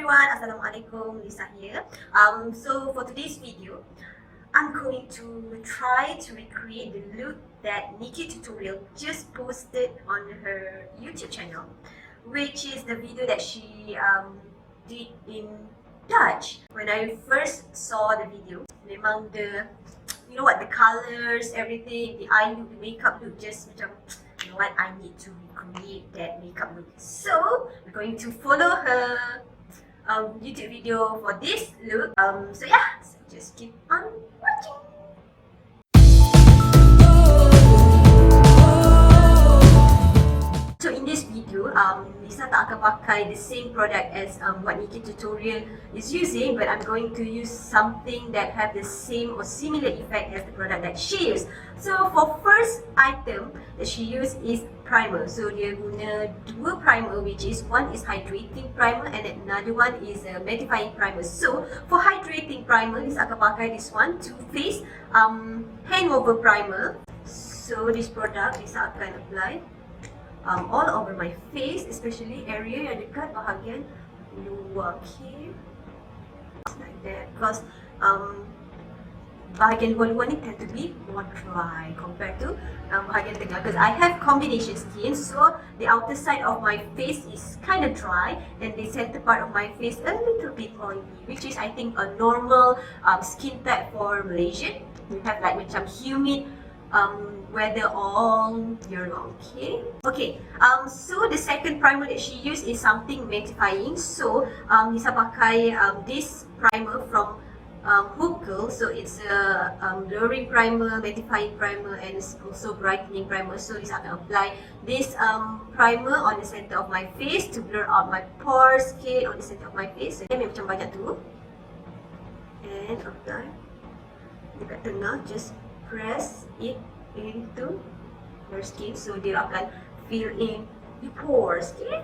everyone, Assalamualaikum, Lisa here. So for today's video, I'm going to try to recreate the look that Nikkie tutorial just posted on her YouTube channel, which is the video that she did in Dutch. When I first saw the video, memang the, you know what, the colors, everything, the eye look, the makeup look, just macam, you know what, I need to recreate that makeup look. So we're going to follow her YouTube video for this look. So yeah, so just keep on watching. So in this video, Lisa tak akan pakai the same product as what Nikkie tutorial is using, but I'm going to use something that have the same or similar effect as the product that she used. So for first item that she used is primer. So dia guna dua primer, which is one is hydrating primer and another one is a mattifying primer. So for hydrating primer, Lisa akan pakai this one, Too Faced Hangover primer. So this product Lisa akan apply all over my face, especially area yang dekat bahagian luar, okay? Like that, because bahagian luar-luar ni tend to be more dry compared to bahagian tengah, because I have combination skin, so the outer side of my face is kind of dry and the center part of my face a little bit oily, which is I think a normal skin type for Malaysian. We have like macam humid weather all year long, okay? Okay, so the second primer that she used is something mattifying. So Lisa pakai this primer from VULGAR. So it's a blurring primer, mattifying primer, and it's also brightening primer. So Lisa akan apply this primer on the center of my face to blur out my pores, okay, on the center of my face. So dia macam banyak tu, and apply dekat tengah, just press it into your skin, so dia akan fill in the pores, okay?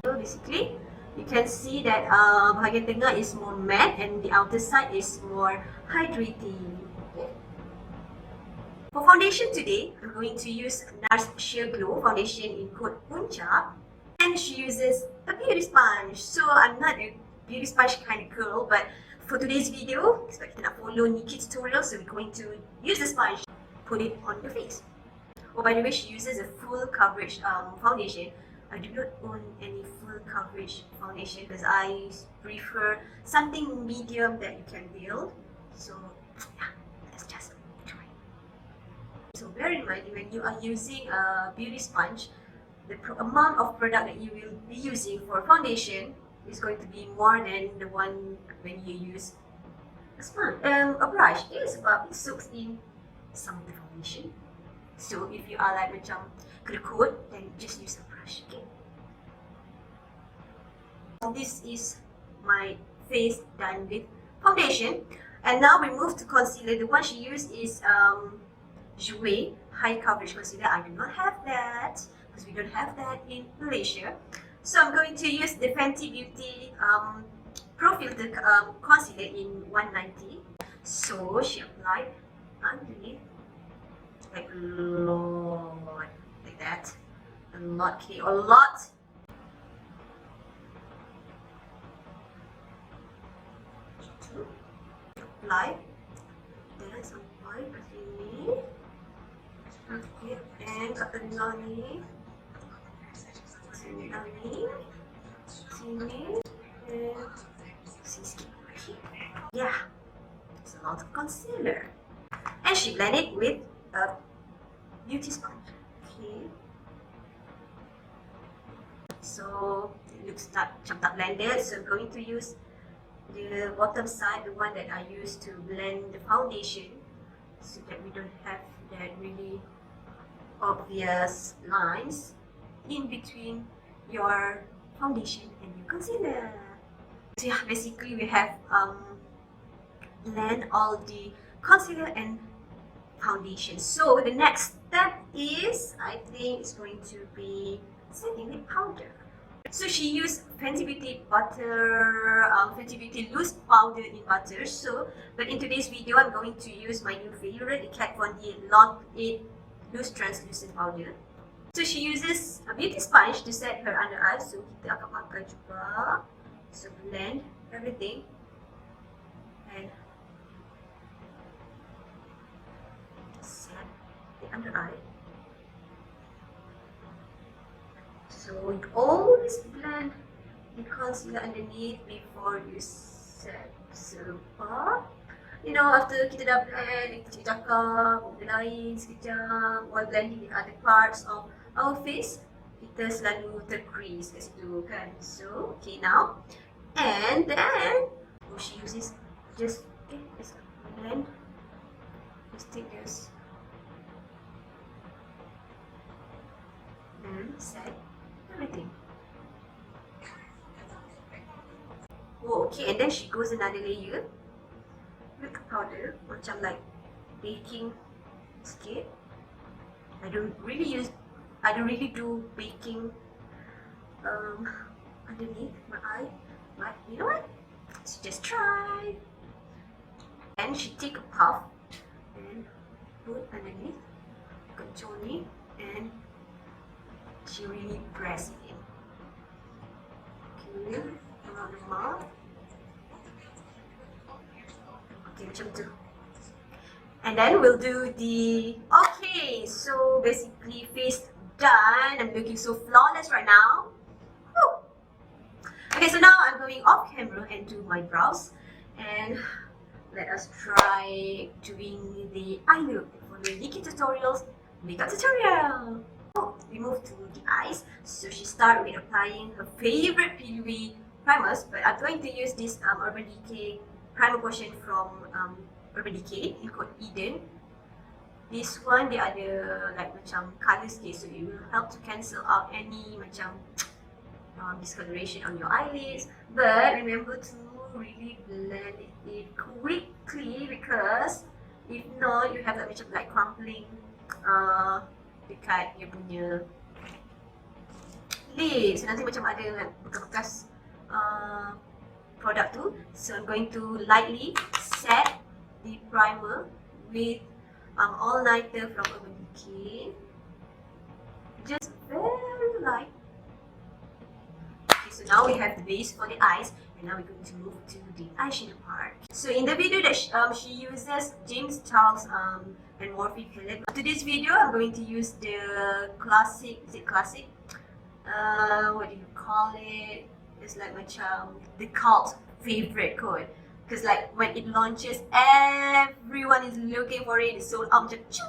So basically, you can see that bahagian tengah is more matte and the outer side is more hydrating. Okay? For foundation today, I'm going to use NARS Sheer Glow foundation in code Punca, and she uses a beauty sponge. So I'm not a beauty sponge kind of girl, but for today's video, sebab kita nak follow Nikkie tutorial, so we're going to use the sponge, put it on your face. Oh, by the way, she uses a full coverage foundation. I do not own any full coverage foundation because I prefer something medium that you can build. So yeah, let's just try. So bear in mind, when you are using a beauty sponge, the amount of product that you will be using for foundation is going to be more than the one when you use a sponge, a brush. Yes, but it soaks in some of the foundation. So if you are like macam kedekut, then just use a brush, okay? This is my face done with foundation, and now we move to concealer. The one she used is Jouer High Coverage Concealer. I do not have that because we don't have that in Malaysia. So I'm going to use the Fenty Beauty Pro Filter Concealer in 190. So she applied underneath, like a lot, like that, a lot, okay, a lot. Apply, then sampai ke sini, okay, and kat tengah ni, sini, sini, and sini, okay. Yeah, it's a lot of concealer. And she blended it with a beauty sponge, okay. So it looks like macam tak blended, so I'm going to use the bottom side, the one that I used to blend the foundation, so that we don't have that really obvious lines in between your foundation and your concealer. So yeah, basically we have blend all the concealer and foundation. So the next step is, I think it's going to be setting lip powder. So she used Fenty Beauty Butter, Fenty Beauty Loose Powder in Butter. So, but in today's video, I'm going to use my new favorite, the Kat Von D Long 8 Loose Translucent Powder. So she uses a beauty sponge to set her under eyes. So kita akan pakai juga. So blend everything and set the under eye. So you always blend the concealer underneath before you set. So after kita dah blend, kita cakap benda lain sekejap while blending the other parts of our face, kita selalu tercrease kat situ kan. So okay, now and then she uses just blend, just take this and set everything. Oh, okay, and then she goes another layer with powder, macam like baking sikit. I don't really do baking underneath my eye, but you know what? Let's just try. And she take a puff and put underneath, contour, and she really press it in. Okay, around the mouth. Okay, macam tu. And then we'll do the... Okay, so basically face done. I'm looking so flawless right now. Woo. Okay, so now I'm going off camera and do my brows. And let us try doing the eye look for the Nikkie tutorials makeup tutorial. We move to the eyes. So she started with applying her favorite PUV primers, but I'm going to use this Urban Decay primer portion from Urban Decay in code Eden. This one dia ada like macam colour sikit, so it will help to cancel out any macam discoloration on your eyelids. But remember to really blend it in quickly, because if not you have that macam like crumpling dekat dia punya lips. Nanti macam ada bekas-bekas produk tu. So I'm going to lightly set the primer with Highligter from Urban Decay. Just very light. Okay, so now we have the base for the eyes, and now we're going to move to the eyeshadow part. So in the video that she uses James Charles and Morphe palette. To this video, I'm going to use the classic. Is it classic? What do you call it? It's like macam the cult favorite code, because like when it launches, everyone is looking for it. It's sold out macam chung,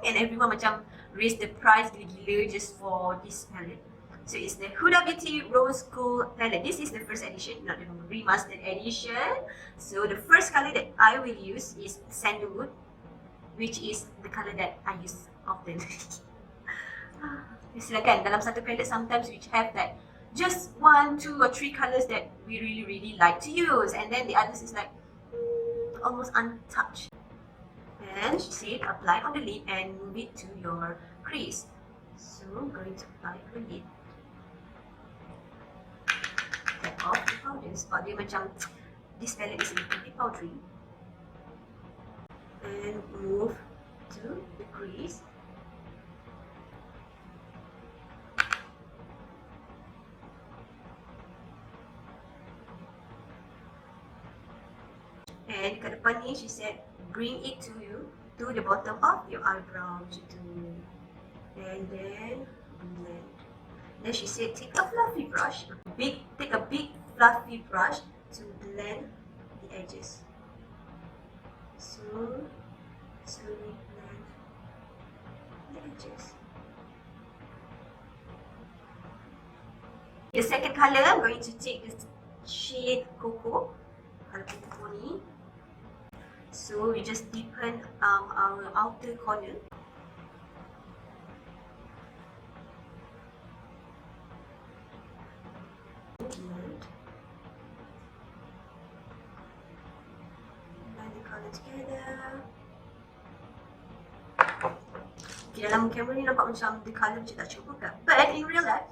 and everyone macam raise the price gila-gila just for this palette. So it's the Huda Beauty Rose Gold palette. This is the first edition, not the remastered edition. So the first color that I will use is Sandalwood, which is the color that I use often. Silakan, dalam satu palette sometimes we have that just 1, 2 or 3 colors that we really like to use, and then the others is like almost untouched. And she said apply on the lid and move it to your crease. So I'm going to apply on the lid. Take off the powders. Sebab dia macam this palette is a little bit powdery. And move to the crease. And kat depan ni, she said, bring it to the bottom of your eyebrow. And then blend. Then she said, take a fluffy brush. Take a big fluffy brush to blend the edges. So slowly blend the edges. The second color, I'm going to take this shade Cocoa. Color Cocoa ni. So we just deepen our outer corner. Blend the color together. Okay, dalam kamera ni nampak macam the color macam tak cukup kan? But in real life,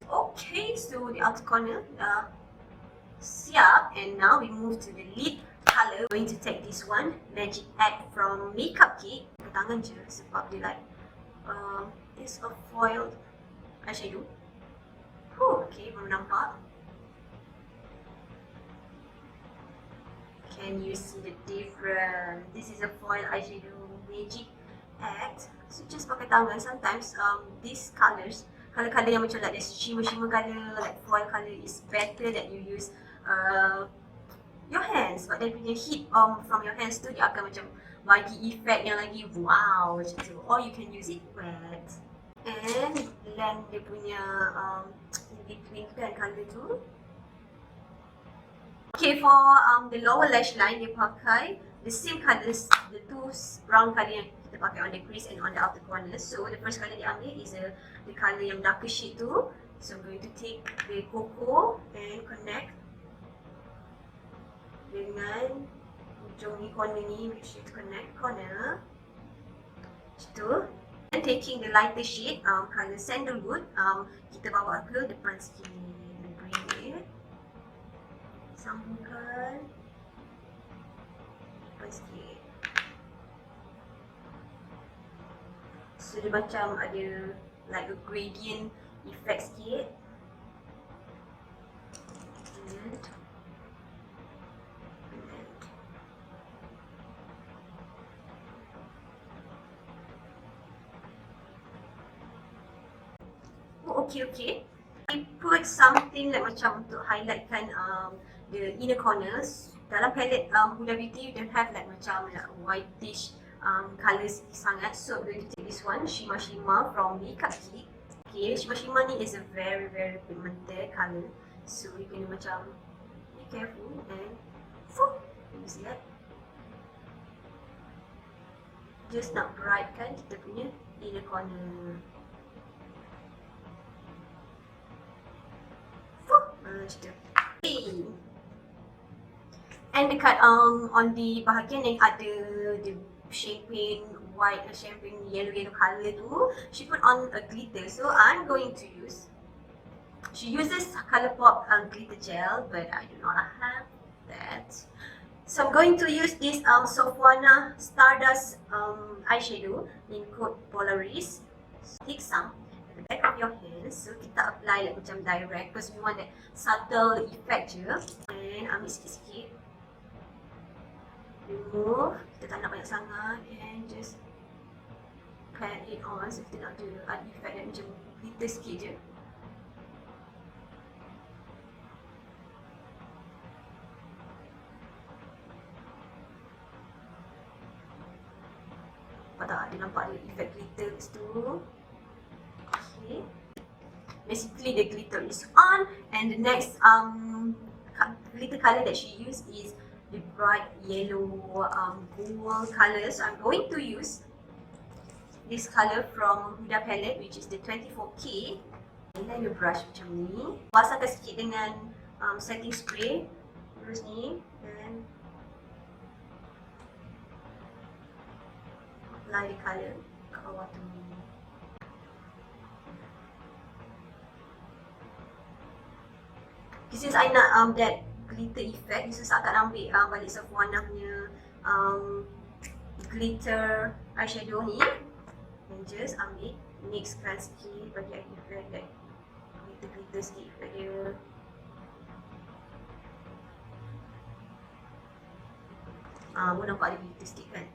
okay, so the outer corner dah siap, and now we move to the lid color. Going to take this one, Magic Act from Makeup Kit. Tangan je sebab dia like it's a foiled eyeshadow. Okay, baru nampak. and you see the difference. This is a foil eyeshadow magic act. So just pakai tangan. Sometimes these colors, color yang macam like the shimmer color, like foil color is better that you use your hands. But then when you heat from your hands tu, dia akan macam bagi effect yang lagi wow macam tu. Or you can use it wet and blend dia punya in between kan color tu. Okay, for the lower lash line, dia pakai the same colours, the two brown colour yang kita pakai on the crease and on the outer corners. So the first colour dia ambil is the colour yang darker shade tu. So I'm going to take the cocoa and connect dengan ujung ni, corner ni, make sure to connect corner. Macam tu. And taking the lighter shade, colour sandalwood, kita bawa ke depan sikit. Bring it. Sambungkan depan sikit. So dia macam ada like a gradient effect sikit. And oh, okay. I put something like macam untuk highlightkan the inner corners. Dalam palette Huda Beauty, you don't have like macam like whitish colours sangat. So I'm going to take this one, Shimmer from Makeup Kit. Okay, Shimmer ni is a very pigmented colour. So you can macam be careful and you see that? Just nak brightkan kita punya inner corner. Macam tu. And dekat on the bahagian yang ada the champagne white, champagne yellow colour tu, she put on a glitter. So I'm going to use, she uses Colourpop glitter gel, but I do not have that. So I'm going to use this Sofwana Stardust eyeshadow in coat Polaris. So take some at the back of your hands. So kita apply like macam direct because we want that subtle effect je. And ambil sikit-sikit. Remove, kita tak nak banyak sangat, and just pat it on. So kita nak ada effect yang macam glitter sikit je. Nampak tak? Dia nampak ada effect glitter kat situ. Okay. Basically the glitter is on, and the next glitter colour that she used is the bright yellow gold colour. So I'm going to use this colour from Huda palette, which is the 24K. Then you brush macam ni. Basahkan sikit dengan setting spray. Terus ni, and apply the colour kat bawah tu. Since I nak that glitter effect, this is akan ambil balik Sofwana punya glitter eyeshadow ni, and just ambil mixkan sikit bagi effect that glitter sikit effect dia. Pun nampak ada glitter sikit kan.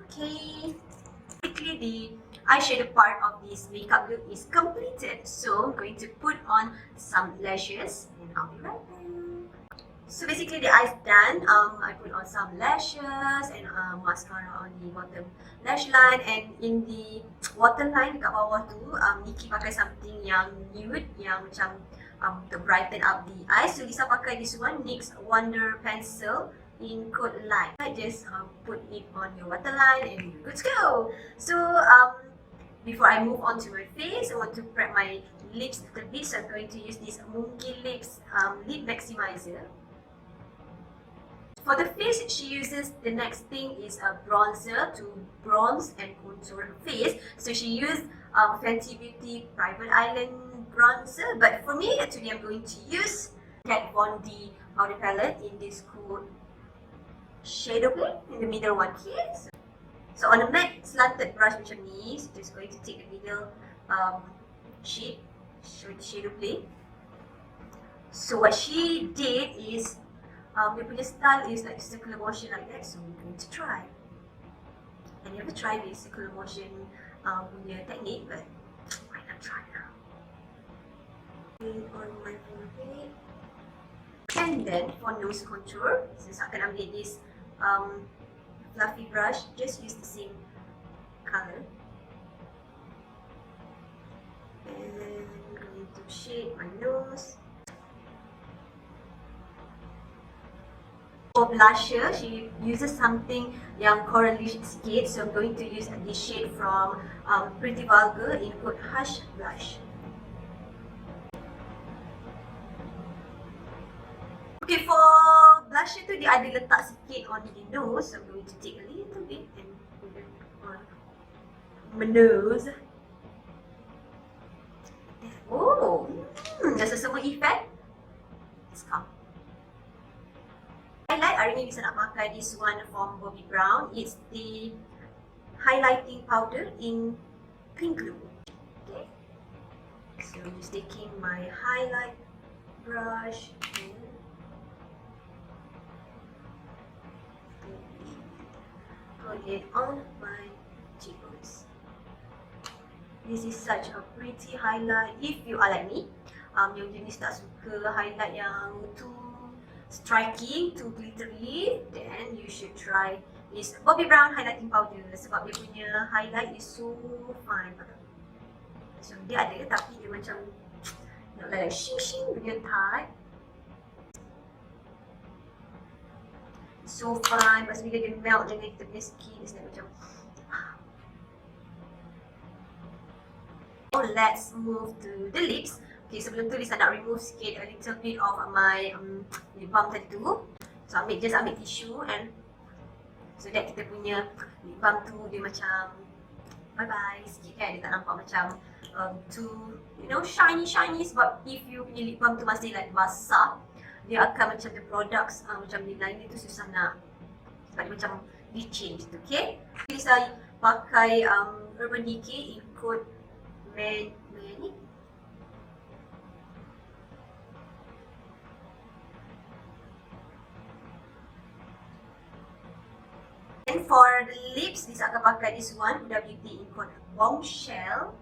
Okay, basically the eyeshadow part of this makeup look is completed. So I'm going to put on some lashes and I'll be right back. So basically the eye's done. I put on some lashes and mascara on the bottom lash line, and in the waterline dekat bawah tu, Nikkie pakai something yang nude, yang macam to brighten up the eyes. So Lisa pakai this one, NYX Wonder Pencil in coat light. I just put it on your waterline and you're good to go. So before I move on to my face, I want to prep my lips a little bit. So I'm going to use this Monkey Lips Lip Maximizer. For the face, she uses, the next thing is a bronzer to bronze and contour her face. So she used Fenty Beauty Private Island bronzer. But for me, today I'm going to use Kat Von D powder palette in this cool shadow play, in the middle one here. So on a matte slanted brush macam ni, so just going to take the middle shade, shadow play. So what she did is, dia punya style is like circular motion like that, so we're going to try. I never tried this circular motion punya technique, but why not try now? On my forehead. And then for nose contour, since I akan ambil this fluffy brush, just use the same color. And I'm going to shade my nose. For blusher, she uses something yang coralish sikit, so I'm going to use this shade from Pretty Vulgar in code Hush Blush. Okay, for blusher tu dia ada letak sikit on the nose, so I'm going to take a little bit and put it on my nose. Oh, rasa semua effect. Let's come. Highlight, hari ni bisa nak pakai this one from Bobbi Brown. It's the highlighting powder in pink glue. Okay, so I'm just taking my highlight brush and put it on my cheekbones. This is such a pretty highlight. If you are like me, yang jenis tak suka highlight yang too striking, too glittery, then you should try this Bobbi Brown highlighting powder sebab dia punya highlight is so fine. So dia ada tapi dia macam not like shing punya type. So fine, lepas bila dia melt dengan kita punya skin, it's like macam oh, let's move to the lips. Okay, sebelum tu Lisa nak remove sikit a little bit of my lip balm tadi tu. So just ambil tisu and so that kita punya lip balm tu dia macam bye bye sikit kan, dia tak nampak macam too shiny sebab if you punya lip balm tu masih like basah, dia akan macam the products macam lip liner tu susah nak sebab dia macam di-change tu. Okay, Lisa pakai Urban Decay in code Manic. And for the lips, Lisa akan pakai this one, Huda Beauty in code Bombshell.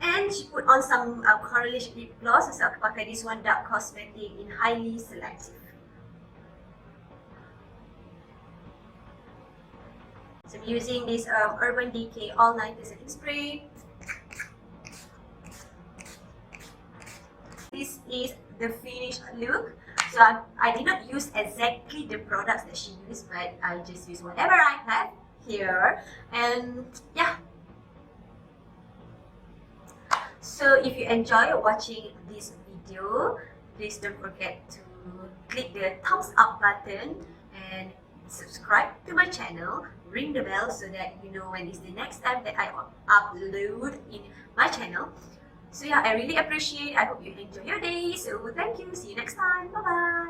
And she put on some coralish lip gloss, so akan pakai this one, Dark Cosmetic in Highly Selective. So I'm using this Urban Decay All Nighter Setting Spray. This is the finished look. So I did not use exactly the products that she used, but I just use whatever I have here. And yeah. So if you enjoy watching this video, please don't forget to click the thumbs up button and subscribe to my channel. Ring the bell so that you know when is the next time that I upload in my channel. So yeah, I really appreciate. I hope you enjoy your day. So thank you. See you next time. Bye bye.